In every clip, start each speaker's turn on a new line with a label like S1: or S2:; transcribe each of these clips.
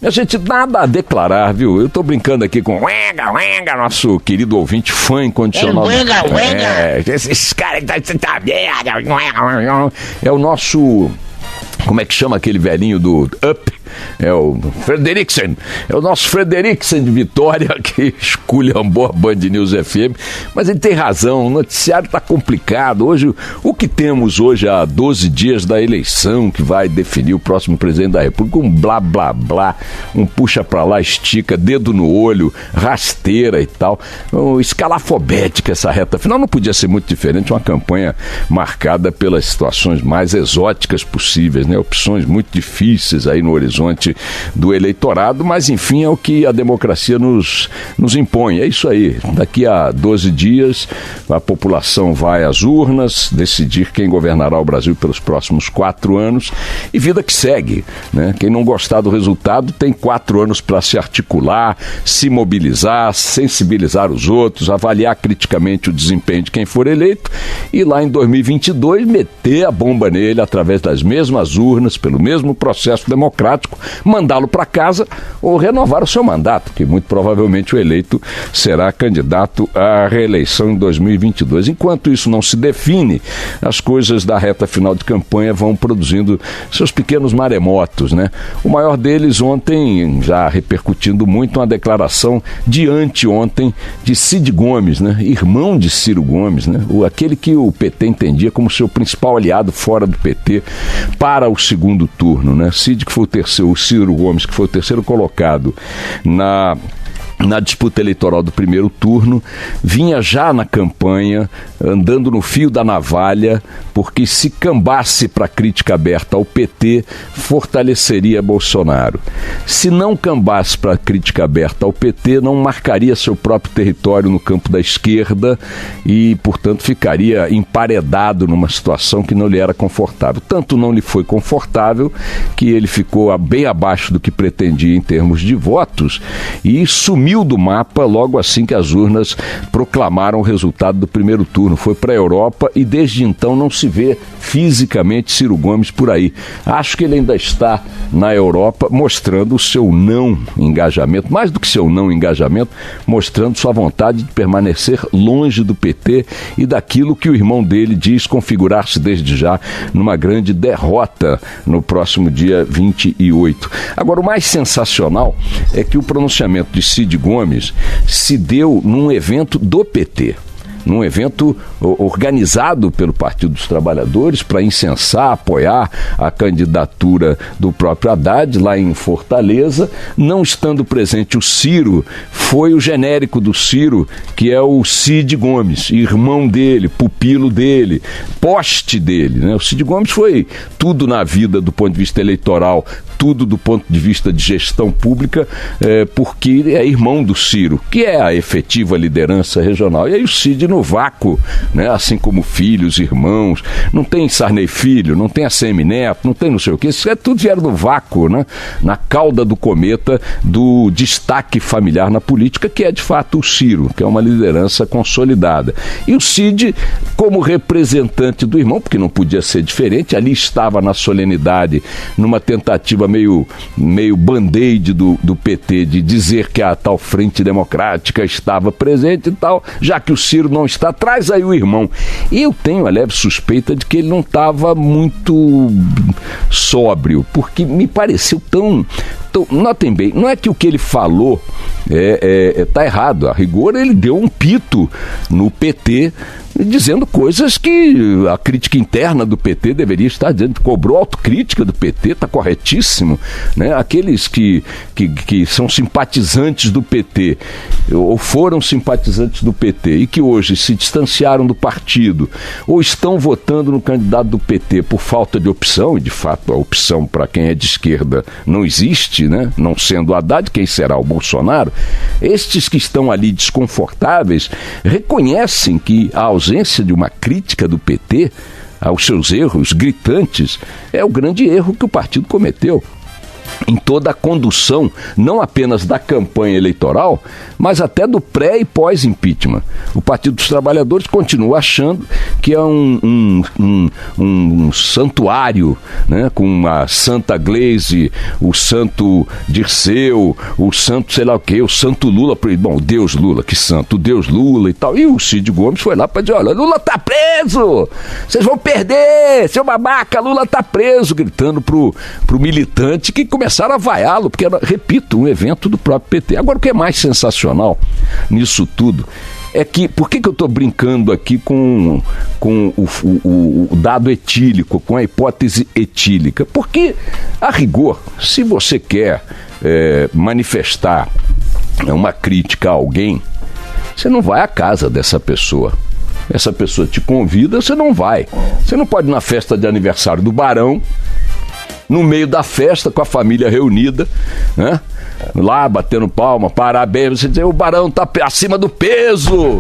S1: A gente nada a declarar, viu? Eu tô brincando aqui com o nosso querido ouvinte fã incondicional. Esses caras que tá merda. É o nosso... Como é que chama aquele velhinho do Up? É o Frederiksen. É o nosso Frederiksen de Vitória, que esculhambou a Band News FM. Mas ele tem razão, o noticiário está complicado. Hoje, o que temos hoje há 12 dias da eleição, que vai definir o próximo presidente da República, um blá blá blá, um puxa pra lá, estica, dedo no olho, rasteira e tal. Escalafobética essa reta final. Não podia ser muito diferente, uma campanha marcada pelas situações mais exóticas possíveis, né? Opções muito difíceis aí no horizonte do eleitorado, mas enfim, é o que a democracia nos impõe. É isso aí. Daqui a 12 dias a população vai às urnas decidir quem governará o Brasil pelos próximos 4 anos e vida que segue, né? Quem não gostar do resultado tem 4 anos para se articular, se mobilizar, sensibilizar os outros, avaliar criticamente o desempenho de quem for eleito e lá em 2022 meter a bomba nele através das mesmas urnas, pelo mesmo processo democrático, mandá-lo para casa ou renovar o seu mandato, que muito provavelmente o eleito será candidato à reeleição em 2022. Enquanto isso não se define, as coisas da reta final de campanha vão produzindo seus pequenos maremotos, né? O maior deles ontem, já repercutindo muito, uma declaração de anteontem de Cid Gomes, né? Irmão de Ciro Gomes, né? Aquele que o PT entendia como seu principal aliado fora do PT para o segundo turno, né? Cid, que foi o Ciro Gomes, que foi o terceiro colocado na disputa eleitoral do primeiro turno, vinha já na campanha, andando no fio da navalha, porque se cambasse para crítica aberta ao PT, fortaleceria Bolsonaro. Se não cambasse para crítica aberta ao PT, não marcaria seu próprio território no campo da esquerda e, portanto, ficaria emparedado numa situação que não lhe era confortável. Tanto não lhe foi confortável que ele ficou bem abaixo do que pretendia em termos de votos e sumiu do mapa logo assim que as urnas proclamaram o resultado do primeiro turno. Foi para a Europa e desde então não se vê fisicamente Ciro Gomes por aí. Acho que ele ainda está na Europa mostrando o seu não engajamento, mais do que seu não engajamento, mostrando sua vontade de permanecer longe do PT e daquilo que o irmão dele diz configurar-se desde já numa grande derrota no próximo dia 28. Agora, o mais sensacional é que o pronunciamento de Cid Gomes se deu num evento do PT, num evento organizado pelo Partido dos Trabalhadores para incensar, apoiar a candidatura do próprio Haddad lá em Fortaleza. Não estando presente o Ciro, foi o genérico do Ciro, que é o Cid Gomes, irmão dele, pupilo dele, poste dele, né? O Cid Gomes foi tudo na vida do ponto de vista eleitoral, tudo do ponto de vista de gestão pública, porque é irmão do Ciro, que é a efetiva liderança regional. E aí o Cid no vácuo, né? Assim como filhos, irmãos, não tem Sarney Filho, não tem ACM Neto, não tem não sei o que, isso tudo vieram no vácuo, né? Na cauda do cometa do destaque familiar na política, que é de fato o Ciro, que é uma liderança consolidada. E o Cid, como representante do irmão, porque não podia ser diferente, ali estava na solenidade, numa tentativa meio band-aid do PT de dizer que a tal Frente Democrática estava presente e tal, já que o Ciro não está, traz aí o irmão. E eu tenho a leve suspeita de que ele não estava muito sóbrio, porque me pareceu tão... Notem bem, não é que o que ele falou está errado. A rigor, ele deu um pito no PT, dizendo coisas que a crítica interna do PT deveria estar dizendo. Cobrou autocrítica do PT, está corretíssimo, né? Aqueles que são simpatizantes do PT, ou foram simpatizantes do PT, e que hoje se distanciaram do partido, ou estão votando no candidato do PT por falta de opção, e de fato a opção para quem é de esquerda não existe, né? Não sendo o Haddad, quem será? O Bolsonaro. Estes que estão ali desconfortáveis reconhecem que a ausência de uma crítica do PT aos seus erros gritantes é o grande erro que o partido cometeu. em toda a condução, não apenas da campanha eleitoral, mas até do pré e pós-impeachment. O Partido dos Trabalhadores continua achando que é um santuário, né, com a Santa Glaze, o Santo Dirceu, o Santo sei lá o quê, o Santo Lula, bom, o Deus Lula, que santo, o Deus Lula e tal. E o Cid Gomes foi lá para dizer, olha, Lula tá preso, vocês vão perder, seu babaca, Lula tá preso, gritando pro militante que começaram a vaiá-lo, porque era, repito, um evento do próprio PT. Agora, o que é mais sensacional nisso tudo é que, por que eu estou brincando aqui com o dado etílico, com a hipótese etílica? Porque, a rigor, se você quer manifestar uma crítica a alguém, você não vai à casa dessa pessoa. Essa pessoa te convida, você não vai. Você não pode ir na festa de aniversário do Barão, no meio da festa, com a família reunida, né? Lá, batendo palma, parabéns, você dizer, o Barão tá acima do peso,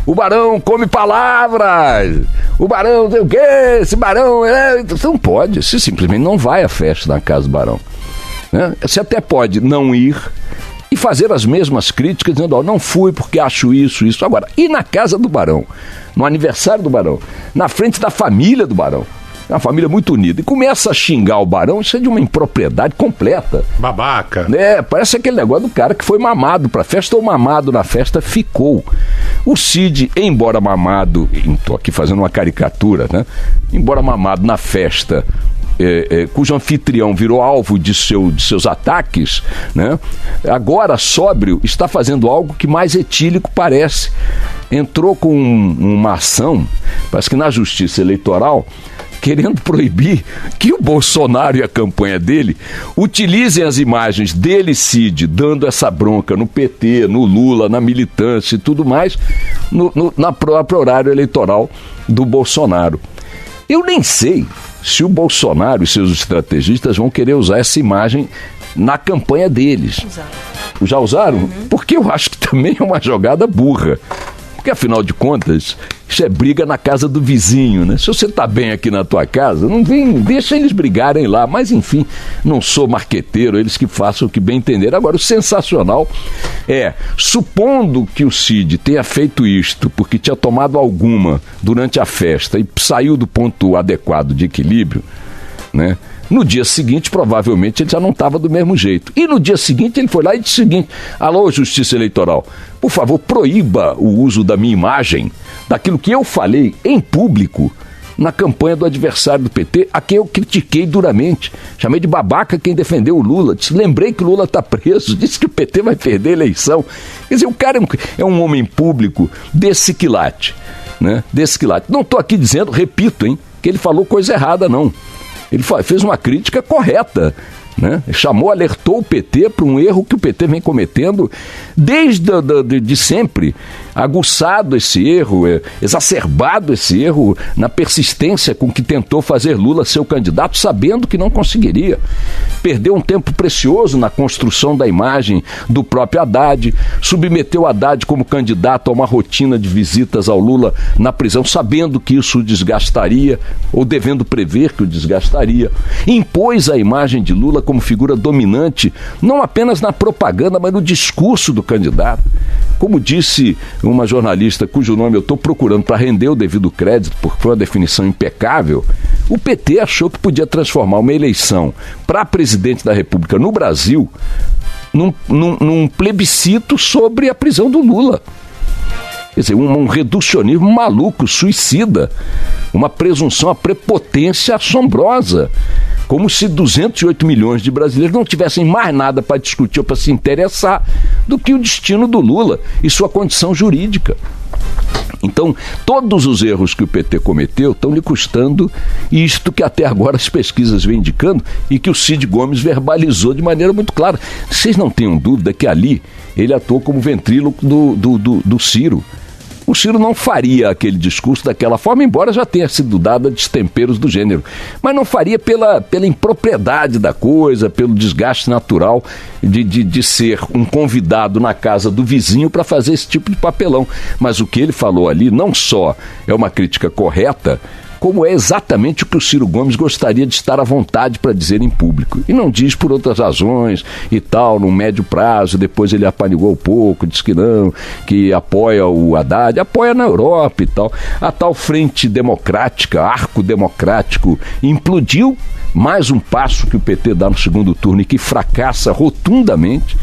S1: o Barão come palavras, o Barão, o quê? Esse Barão, você não pode, você simplesmente não vai à festa na casa do Barão, né? Você até pode não ir e fazer as mesmas críticas, dizendo, ó, não fui porque acho isso. Agora, ir na casa do Barão, no aniversário do Barão, na frente da família do Barão, é uma família muito unida, e começa a xingar o Barão, isso é de uma impropriedade completa.
S2: Babaca.
S1: Parece aquele negócio do cara que foi mamado pra festa, ou mamado na festa ficou. O Cid, embora mamado, estou aqui fazendo uma caricatura, né? Embora mamado na festa, cujo anfitrião virou alvo de seus ataques, né? Agora, sóbrio, está fazendo algo que mais etílico parece. Entrou com uma ação, parece que na Justiça Eleitoral, querendo proibir que o Bolsonaro e a campanha dele utilizem as imagens dele, Cid, dando essa bronca no PT, no Lula, na militância e tudo mais, na própria horário eleitoral do Bolsonaro. Eu nem sei se o Bolsonaro e seus estrategistas vão querer usar essa imagem na campanha deles. Já usaram? Uhum. Porque eu acho que também é uma jogada burra. Porque, afinal de contas, isso é briga na casa do vizinho, né? Se você tá bem aqui na tua casa, não vem, deixa eles brigarem lá. Mas, enfim, não sou marqueteiro, eles que façam o que bem entender. Agora, o sensacional é, supondo que o Cid tenha feito isto porque tinha tomado alguma durante a festa e saiu do ponto adequado de equilíbrio, né? No dia seguinte, provavelmente, ele já não estava do mesmo jeito. E no dia seguinte, ele foi lá e disse o seguinte: alô, Justiça Eleitoral, por favor, proíba o uso da minha imagem, daquilo que eu falei em público na campanha do adversário do PT, a quem eu critiquei duramente. Chamei de babaca quem defendeu o Lula. Lembrei que o Lula está preso, disse que o PT vai perder a eleição. Quer dizer, o cara é um homem público desse quilate, né? Desse quilate. Não estou aqui dizendo, repito, que ele falou coisa errada, não. Ele fez uma crítica correta, né? Chamou, alertou o PT para um erro que o PT vem cometendo desde de sempre, aguçado esse erro, exacerbado esse erro na persistência com que tentou fazer Lula seu candidato, sabendo que não conseguiria. Perdeu um tempo precioso na construção da imagem do próprio Haddad, submeteu Haddad como candidato a uma rotina de visitas ao Lula na prisão, sabendo que isso o desgastaria, ou devendo prever que o desgastaria. Impôs a imagem de Lula como figura dominante, não apenas na propaganda, mas no discurso do candidato. Como disse uma jornalista cujo nome eu estou procurando para render o devido crédito, porque foi uma definição impecável, o PT achou que podia transformar uma eleição para presidente da República no Brasil num plebiscito sobre a prisão do Lula. Quer dizer, um reducionismo maluco, suicida, uma presunção à prepotência assombrosa, como se 208 milhões de brasileiros não tivessem mais nada para discutir ou para se interessar do que o destino do Lula e sua condição jurídica. Então, todos os erros que o PT cometeu estão lhe custando isto que até agora as pesquisas vêm indicando e que o Cid Gomes verbalizou de maneira muito clara. Vocês não tenham dúvida que ali ele atuou como ventríloco do Ciro. O Ciro não faria aquele discurso daquela forma, embora já tenha sido dado destemperos do gênero. Mas não faria pela impropriedade da coisa, pelo desgaste natural de ser um convidado na casa do vizinho para fazer esse tipo de papelão. Mas o que ele falou ali não só é uma crítica correta, como é exatamente o que o Ciro Gomes gostaria de estar à vontade para dizer em público. E não diz por outras razões e tal, no médio prazo, depois ele apanigou um pouco, disse que não, que apoia o Haddad, apoia na Europa e tal. A tal frente democrática, arco democrático, implodiu. Mais um passo que o PT dá no segundo turno e que fracassa rotundamente.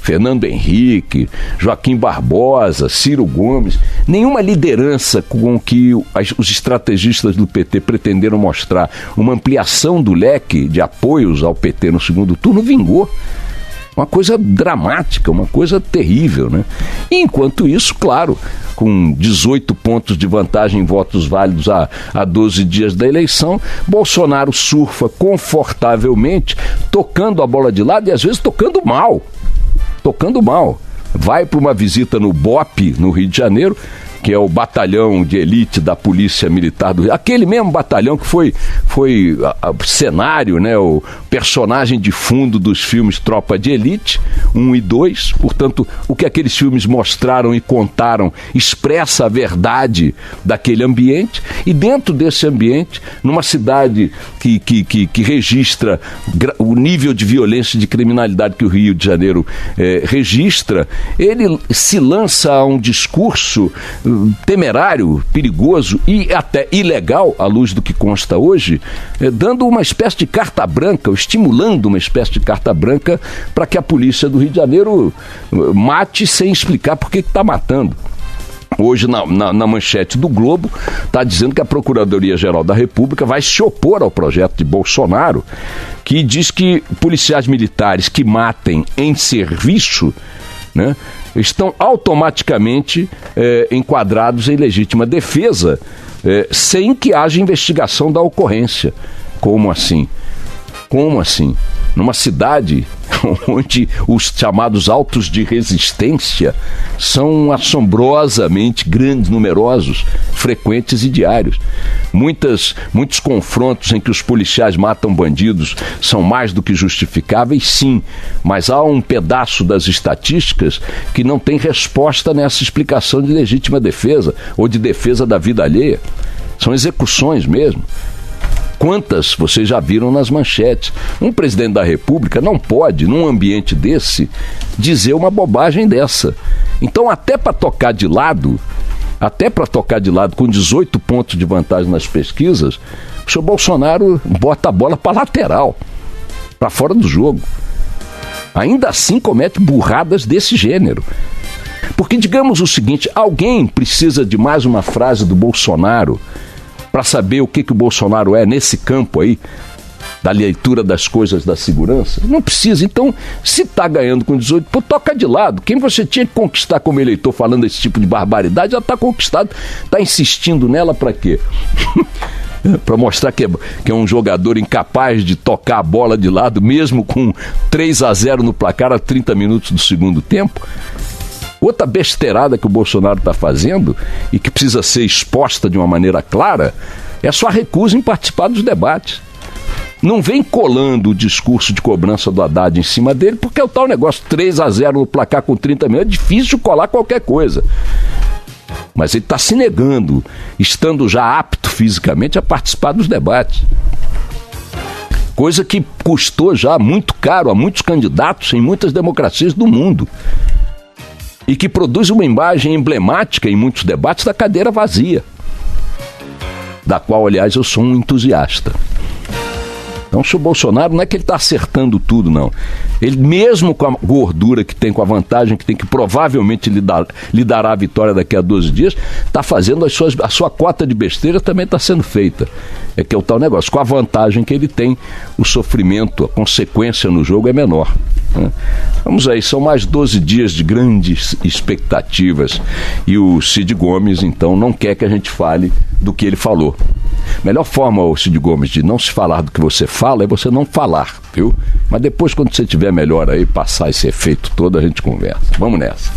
S1: Fernando Henrique, Joaquim Barbosa, Ciro Gomes, nenhuma liderança com que os estrategistas do PT pretenderam mostrar uma ampliação do leque de apoios ao PT no segundo turno vingou. Uma coisa dramática, uma coisa terrível, né? E enquanto isso, claro, com 18 pontos de vantagem em votos válidos a 12 dias da eleição, Bolsonaro surfa confortavelmente, tocando a bola de lado e às vezes tocando mal. Vai para uma visita no BOPE, no Rio de Janeiro, que é o batalhão de elite da Polícia Militar do Rio, aquele mesmo batalhão que foi cenário, né, o personagem de fundo dos filmes Tropa de Elite 1 e 2, portanto, o que aqueles filmes mostraram e contaram expressa a verdade daquele ambiente, e dentro desse ambiente, numa cidade que registra o nível de violência e de criminalidade que o Rio de Janeiro registra, ele se lança a um discurso temerário, perigoso e até ilegal, à luz do que consta hoje, dando uma espécie de carta branca, estimulando uma espécie de carta branca para que a polícia do Rio de Janeiro mate sem explicar por que está matando. Hoje, na manchete do Globo, está dizendo que a Procuradoria-Geral da República vai se opor ao projeto de Bolsonaro, que diz que policiais militares que matem em serviço, né, estão automaticamente enquadrados em legítima defesa, sem que haja investigação da ocorrência. Como assim? Numa cidade onde os chamados autos de resistência são assombrosamente grandes, numerosos, frequentes e diários. Muitos confrontos em que os policiais matam bandidos são mais do que justificáveis, sim, mas há um pedaço das estatísticas que não tem resposta nessa explicação de legítima defesa ou de defesa da vida alheia. São execuções mesmo. Quantas vocês já viram nas manchetes? Um presidente da República não pode, num ambiente desse, dizer uma bobagem dessa. Então, até para tocar de lado, com 18 pontos de vantagem nas pesquisas, o senhor Bolsonaro bota a bola para lateral, para fora do jogo. Ainda assim comete burradas desse gênero. Porque, digamos o seguinte, alguém precisa de mais uma frase do Bolsonaro para saber o que o Bolsonaro é nesse campo aí, da leitura das coisas da segurança? Não precisa. Então, se está ganhando com 18, toca de lado. Quem você tinha que conquistar como eleitor falando esse tipo de barbaridade já está conquistado. Está insistindo nela para quê? Para mostrar que é um jogador incapaz de tocar a bola de lado, mesmo com 3-0 no placar a 30 minutos do segundo tempo? Outra besteirada que o Bolsonaro está fazendo e que precisa ser exposta de uma maneira clara é a sua recusa em participar dos debates. Não vem colando o discurso de cobrança do Haddad em cima dele, porque é o tal negócio 3-0 no placar com 30 minutos, é difícil colar qualquer coisa. Mas ele está se negando, estando já apto fisicamente a participar dos debates. Coisa que custou já muito caro a muitos candidatos em muitas democracias do mundo. E que produz uma imagem emblemática em muitos debates da cadeira vazia, da qual, aliás, eu sou um entusiasta. Então, se o Bolsonaro, não é que ele está acertando tudo, não. Ele, mesmo com a gordura que tem, com a vantagem que tem, que provavelmente lhe dará a vitória daqui a 12 dias, está fazendo a sua cota de besteira também está sendo feita. É que é o tal negócio. Com a vantagem que ele tem, o sofrimento, a consequência no jogo é menor. Vamos aí, são mais 12 dias de grandes expectativas e o Cid Gomes, então, não quer que a gente fale do que ele falou. Melhor forma, o Cid Gomes, de não se falar do que você fala é você não falar, viu? Mas depois, quando você tiver melhor aí, passar esse efeito todo, a gente conversa. Vamos nessa.